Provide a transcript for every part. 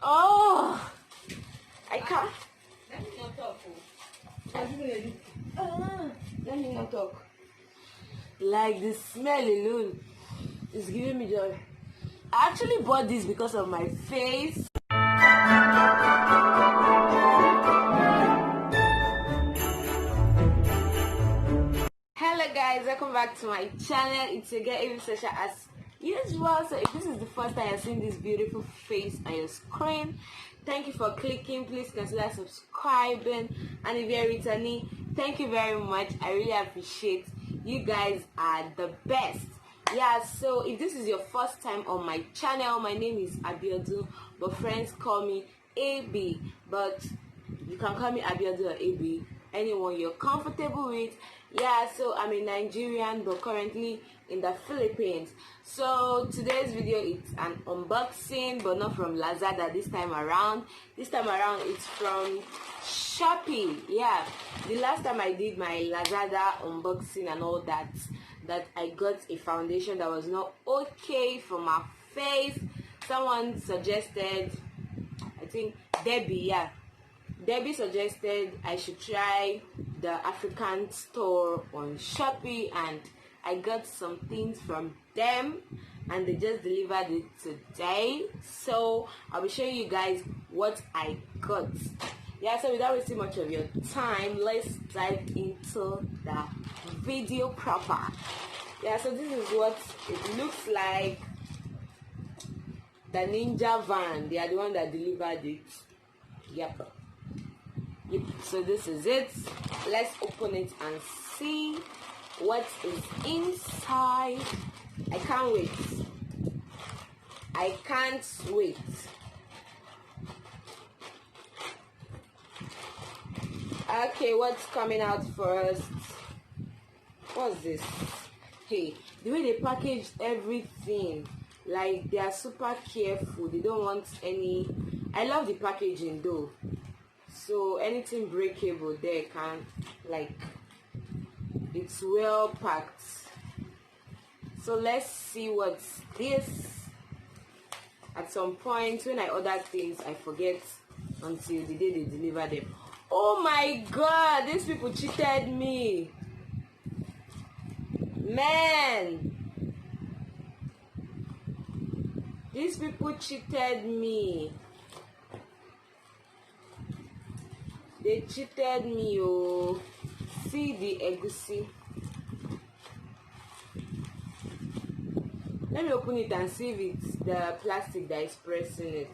Oh, I can't. Let me not talk. Let me not talk. Like the smell alone is giving me joy. I actually bought this because of my face. Hello guys, welcome back to my channel. It's again Evie Sasha as usual. So if this is the first time you're seeing this beautiful face on your screen, thank you for clicking. Please consider subscribing, and if you're returning, thank you very much. I really appreciate you guys are the best. Yeah, so if this is your first time on my channel, my name is Abiodun, but friends call me AB, but you can call me Abiodun or AB, anyone you're comfortable with. Yeah, so I'm a Nigerian but currently in the Philippines. So today's video is an unboxing, but not from Lazada this time around. This time around it's from Shopee. Yeah, the last time I did my Lazada unboxing and all that I got a foundation that was not okay for my face. Someone suggested, I think Debbie suggested I should try the African store on Shopee, and I got some things from them and they just delivered it today. So I'll be showing you guys what I got. Yeah, so without wasting much of your time, let's dive into the video proper. Yeah, so this is what it looks like. The Ninja van, they are the one that delivered it. Yep, so this is it. Let's open it and see what is inside. I can't wait. Okay, what's coming out first? What's this? Hey, the way they packaged everything, like they are super careful. They don't want any. I love the packaging though. So anything breakable there can, like, it's well packed. So let's see what's this. At some point when I order things, I forget until the day they deliver them. Oh my god, these people cheated me, man. These people cheated me. They cheated me, oh. See the egusi. Let me open it and see if it's the plastic that is pressing it.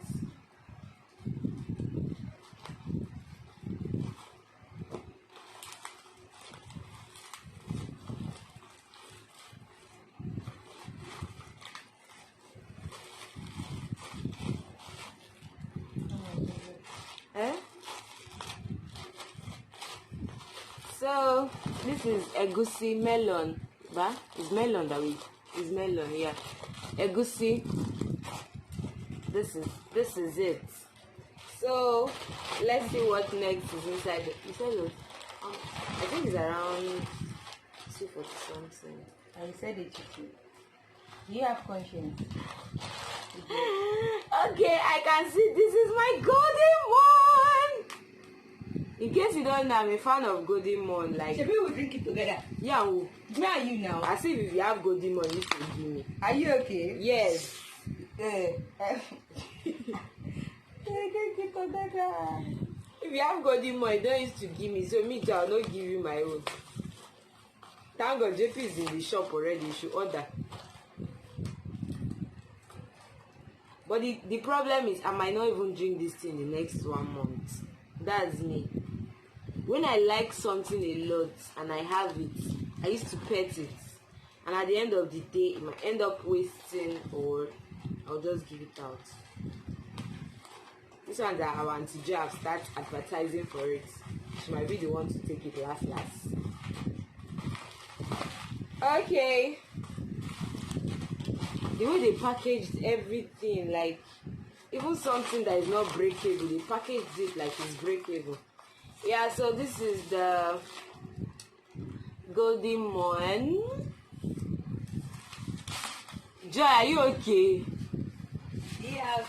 So this is egusi melon, but it's melon that we is melon, yeah. Egusi. This is it. So let's see what next is inside. You said I think it's around 240 something. I said it to you. You have conscience. Okay, I can see this is my golden one. In case you don't know, I'm a fan of golden one. Like, Should we will drink it together? Yeah. Where are you now? I see if you have golden one, you should give me. Are you okay? Yes. If you have golden one, you don't used to give me. So me too, I'll not give you my own. Thank God JP is in the shop already. You should order. But the problem is I might not even drink this thing the next 1 month. That's me. When I like something a lot and I have it, I used to pet it, and at the end of the day it might end up wasting, or I'll just give it out. This one that our Auntie Jo have started advertising for it. She might be the one to take it last. Okay. The way they packaged everything, like even something that is not breakable, they packaged it like it's breakable. Yeah, so this is the golden one. Joy, are you okay? Yeah.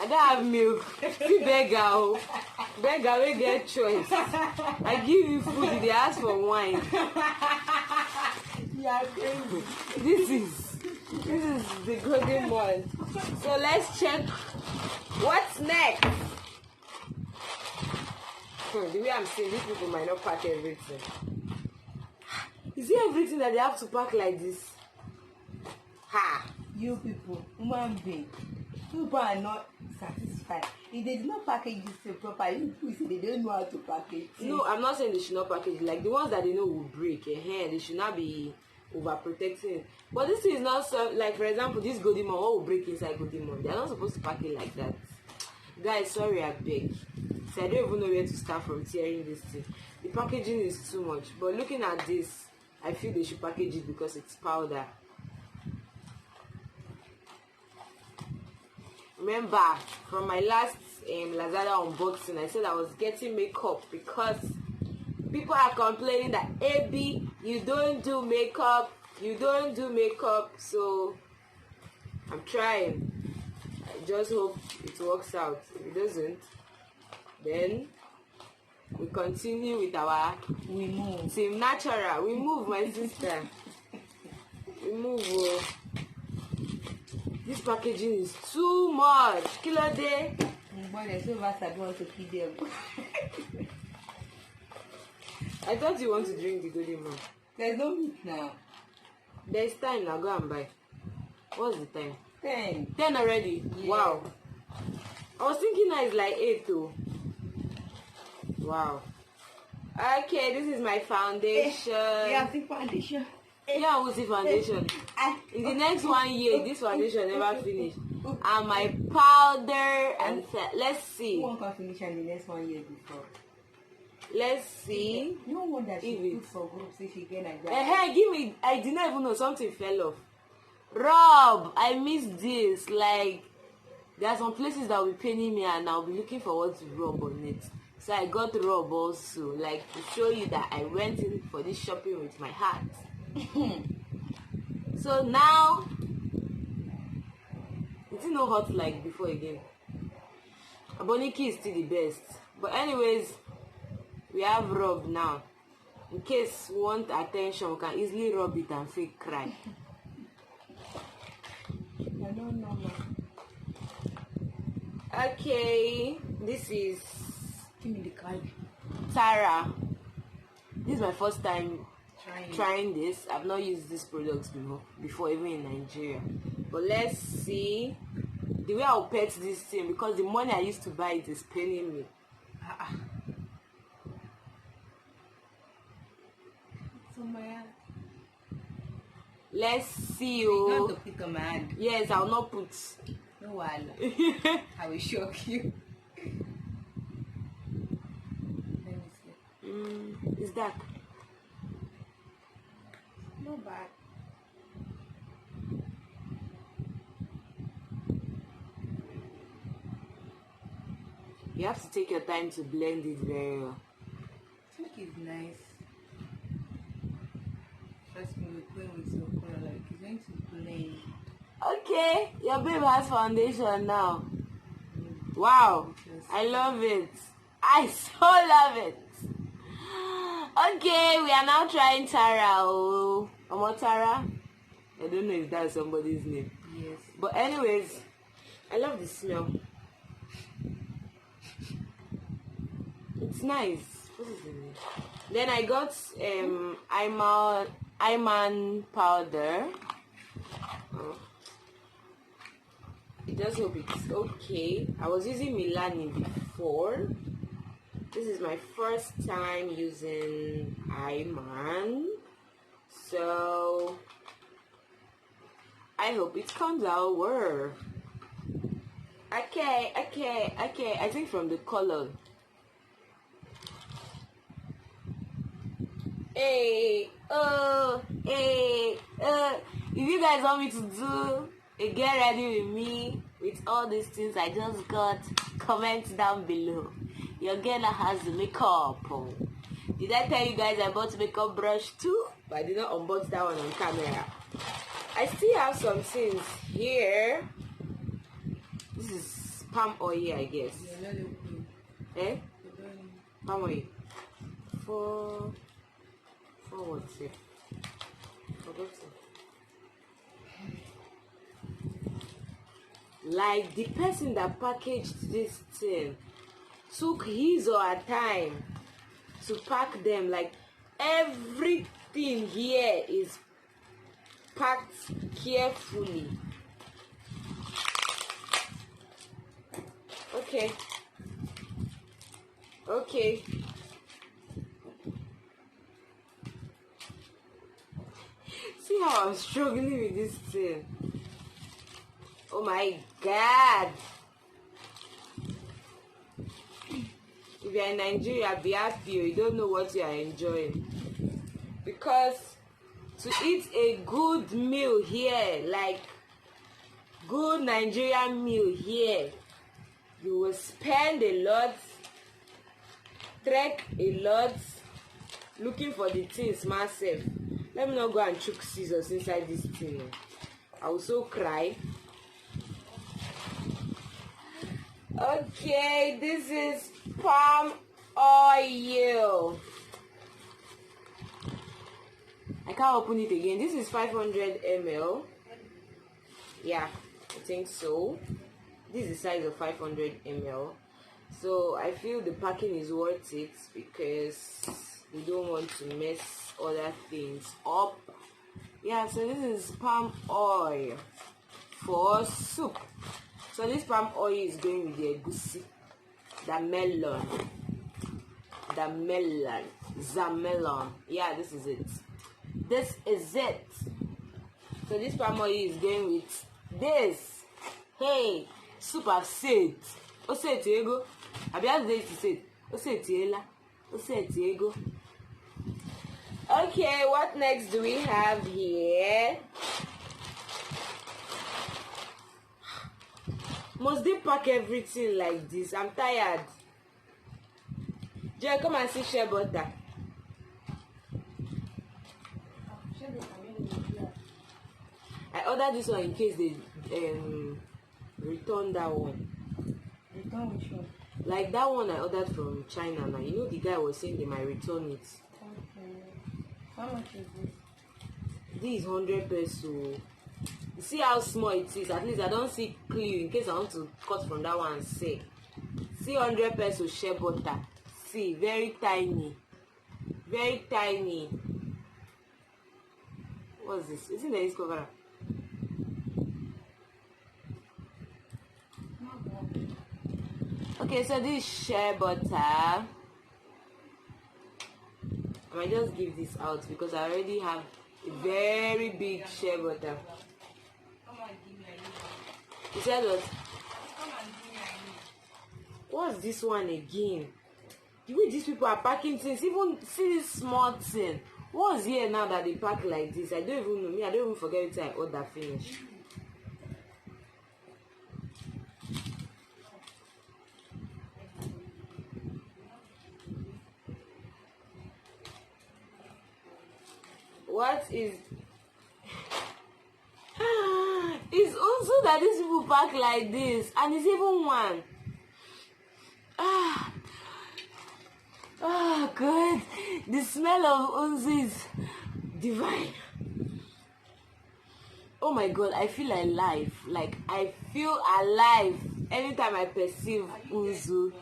I don't have milk. See beggar. Beggar will get choice. I give you food, they ask for wine. You are crazy. This is the golden one. So let's check what's next. The way I'm saying, these people might not pack everything. Is it everything that they have to pack like this? Ha! You people, human being, people are not satisfied. If they do not package this properly, you people say they don't know how to package it. No, I'm not saying they should not package it. Like the ones that they know will break. They should not be overprotecting. But this is not so. Like for example, this golden one, what will break inside golden one? They are not supposed to pack it like that. Guys, sorry, I beg. So I don't even know where to start from tearing this thing. The packaging is too much. But looking at this, I feel they should package it because it's powder. Remember from my last Lazada unboxing, I said I was getting makeup because people are complaining that AB, you don't do makeup, so I'm trying. I just hope it works out. If it doesn't, then we continue with our Team Natural. We move, my sister. We move. This packaging is too much. Kilo day. But there's so much I don't want to feed them. I thought you want to drink the golden one. There's no milk now. There's time now. Go and buy. What's the time? 10. 10 already? Yeah. Wow. I was thinking now it's like 8 though. Wow. Okay, this is my foundation. Yeah, the foundation. Yeah, who's the foundation? In the next 1 year, this foundation never finish. And my powder and let's see. Who won't finish in the next 1 year before? Let's see. No wonder she put for group say she get Nigerian. Hey, give me. I did not even know something fell off. Rob, I missed this. Like, there are some places that will be paining me, and I'll be looking for what to rub on it. So I got Rob also, like to show you that I went in for this shopping with my heart. So now it's not hot like before again. Aboniki is still the best. But anyways, we have Rob now. In case we want attention, we can easily rub it and fake cry. I don't know. Okay, this is Give me the card. Tara. This is my first time trying this. I've not used these products before even in Nigeria. But let's see the way I'll pet this thing, because the money I used to buy it is paining me. Let's see you. Not to pick a man. Yes, I'll not put. No one. I will shock you. Let me see. It's dark. No bad. You have to take your time to blend it very well. I think it's nice. Trust me, we're playing with your color, like it's going to blend. Okay, your babe has foundation now. Wow, I love it. I so love it. Okay, we are now trying Tara. Oh, Tara. I don't know if that's somebody's name. Yes. But anyways, I love the smell. It's nice. What is it? Then I got Iman powder. I just hope it's okay. I was using Milani before. This is my first time using Iman, so I hope it comes out well. Okay. I think from the color. If you guys want me to do a get ready with me with all these things I just got, comment down below. Your girl has the makeup. Did I tell you guys I bought makeup brush too? But I did not unbox that one on camera. I still have some things here. This is palm oil, I guess. Eh? Palm oil. For what's it? Forgotten. Like the person that packaged this thing took his or her time to pack them. Like everything here is packed carefully. Okay. See how I'm struggling with this thing. Oh my God. If you're in Nigeria, be happy. You don't know what you are enjoying. Because to eat a good meal here, like good Nigerian meal here, you will spend a lot, trek a lot, looking for the things myself. Let me not go and chook scissors inside this thing. I will so cry. Okay, this is palm oil. I can't open it again. This is 500 ml. Yeah, I think so. This is the size of 500 ml. So I feel the packing is worth it because we don't want to mess other things up. Yeah, so this is palm oil for soup. So this palm oil is going with the egusi, the melon. Yeah, this is it. So this palm oil is going with this. Hey, super set. O set ego. Abiodun said, o set ela. O set ego. Okay, what next do we have here? Must they pack everything like this? I'm tired. Joy, come and see shea butter. I ordered this one in case they return that one. Return which one? Like that one I ordered from China now. You know the guy was saying they might return it. Okay. How much is this? This is 100 peso. You see how small it is? At least I don't see clear in case I want to cut from that one and say. See 100 peso shea butter. See, very tiny. Very tiny. What's this? Isn't there this cover? Okay, so this shea butter. I might just give this out because I already have a very big shea butter. You said what? What's this one again? The way these people are packing things, even see this small thing. What's here now that they pack like this? I don't even know. Me, I don't even forget it. I order finish. What is it's also that these people pack like this, and it's even one. Good. The smell of unzi is divine. Oh my God, I feel alive. Like I feel alive anytime I perceive unzu.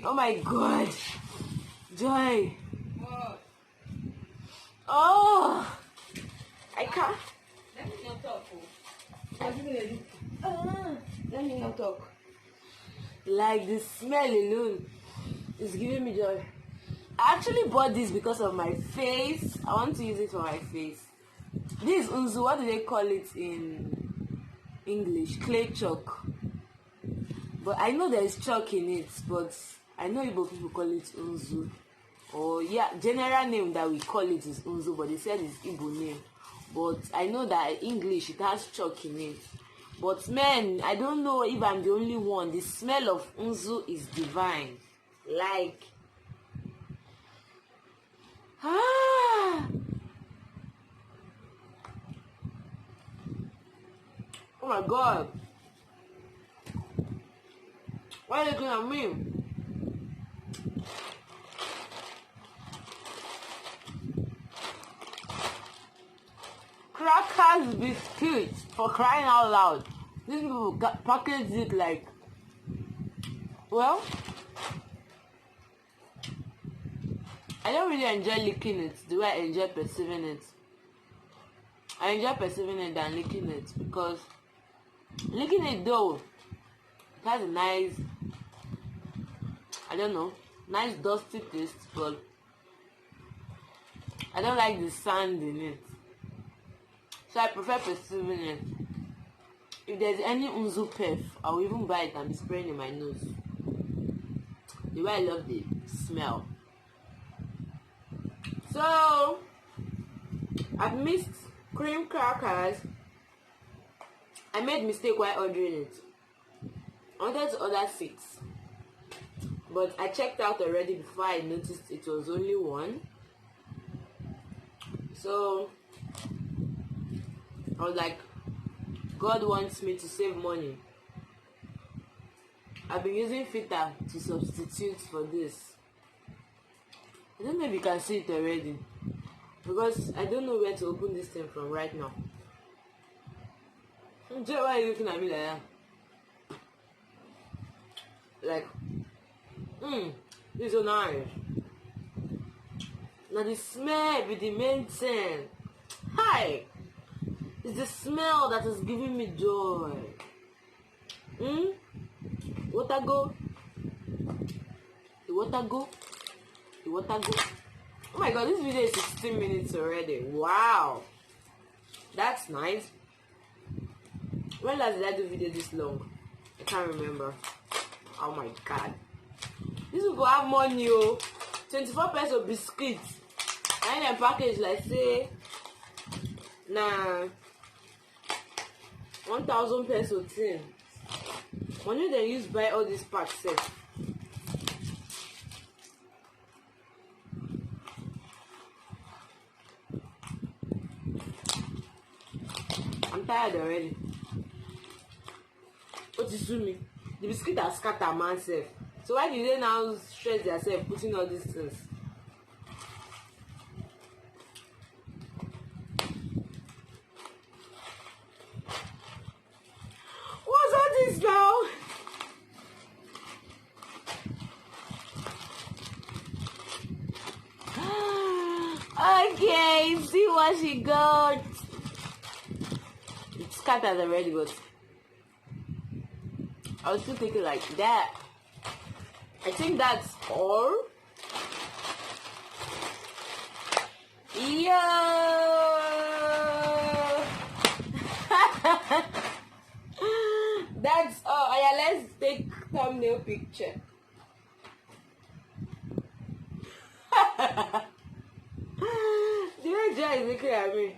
Oh my God, joy. Oh, I can't. Let me not talk. Let me not talk. Like the smell alone is giving me joy. I actually bought this because of my face. I want to use it for my face. This is unzu. What do they call it in English? Clay chalk. But I know there is chalk in it. But I know Igbo people call it unzu. Or yeah, general name that we call it is unzu. But they said it's Igbo name. But I know that in English it has chalk in it. But man, I don't know if I'm the only one. The smell of unzu is divine. Like, oh my God. Why are you looking at me? Crackers biscuits, for crying out loud. These people package it like, well, I don't really enjoy licking it the way I enjoy perceiving it. I enjoy perceiving it than licking it, because licking it though, it has a nice, I don't know, nice dusty taste, but I don't like the sand in it. So I prefer perceiving it. If there's any unzu perf, I will even buy it and be spraying in my nose. The way I love the smell. So I've missed cream crackers. I made mistake while ordering it. I wanted to order 6, but I checked out already before I noticed it was only 1. So I was like, God wants me to save money. I've been using Fita to substitute for this. I don't know if you can see it already, because I don't know where to open this thing from right now. Why are you looking at me like that? Like, this is so nice. Now the smell be the main thing. Hi! It's the smell that is giving me joy. Water go? The water go? The water go? Oh my god, this video is 16 minutes already. Wow! That's nice. When last did I do video this long? I can't remember. Oh my god. These people have money, oh. 24 pesos biscuits. And then package like say, nah, 1,000 peso thing. Money they use buy all these packs set. I'm tired already. What is to me? The biscuit has scattered myself. So why do they now stress themselves putting all these things? What's all this now? Okay, see what she got. It's scattered already, but I was still thinking like that. I think that's all. Yo! That's all. Oh, yeah, let's take thumbnail picture. The way Jay is looking at me.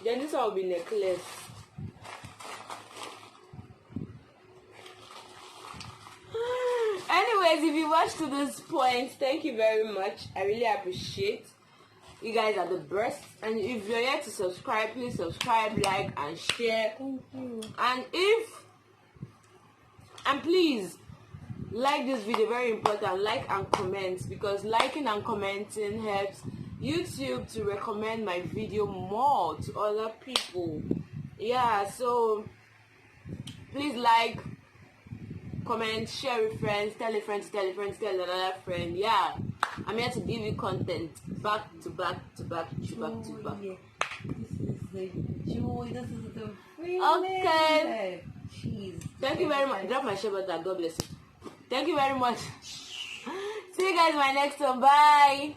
Then this one will be necklace. Anyways, if you watched to this point, thank you very much. I really appreciate. You guys are the best. And if you're yet to subscribe, please subscribe, like, and share. Thank you. And please like this video, very important. Like and comment, because liking and commenting helps YouTube to recommend my video more to other people. Yeah, so please like, comment, share with friends, tell a friend, tell a friend, tell another friend. Yeah, I'm here to give you content back to back to back to back to back. Yeah. This is the joy. This is the freedom. Okay. Jeez. Thank you very much. Drop my share button. God bless you. Thank you very much. See you guys in my next one. Bye.